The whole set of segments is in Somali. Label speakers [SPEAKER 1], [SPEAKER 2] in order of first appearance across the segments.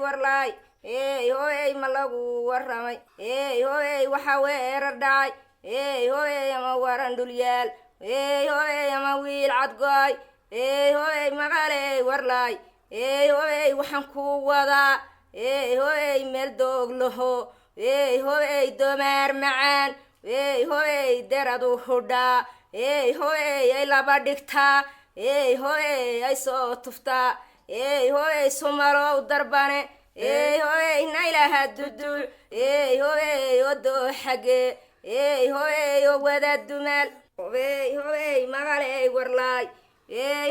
[SPEAKER 1] warlaay hooyey ma lagu warramay hooyey waxa weerar dhacay hooyey ama waran dhulyaal hooyey ama wiil cadgooy hooyey maqaley warlaay hooyey waxaan ku wadaa hooyey meel doog laho hooyey domaar macaan hooyey deradu hudhaa hooyey ay laba dhigtaa hooyey ay soo tuftaa hooyey sumalow darbane hooyey naylaha duduul hooyey odoo xage hooyey oo wada dumaal hooyey maqaley warlaay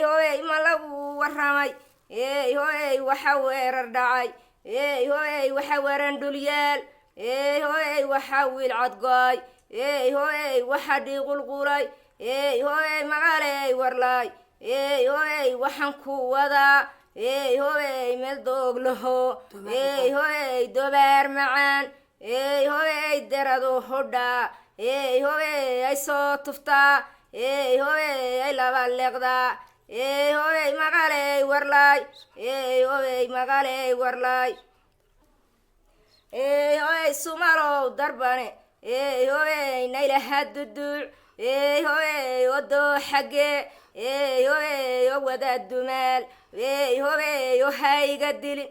[SPEAKER 1] hooyey ma lagu warramay hooyey waxa weerar dhacay hooyey waxa waran dhulyaal hooyey waxa wiil cadgooy hooyey waxa dhiiqulqulay hooyey maqaley warlaay hooyey waxaan ku wadaa hooyey meel doog laho hooyey dobaar macaan hooyey deradu hudhaa hooyey ay soo tuftaa hooyey ay laba leeqdaa hooyey maqaley warlaay hooyey maqaley warlaay hooyey sumalow darbane hooyey naylaha duduuc hooyey odoo xage hooyey oo wada dumaal hooyey oo hayga dilin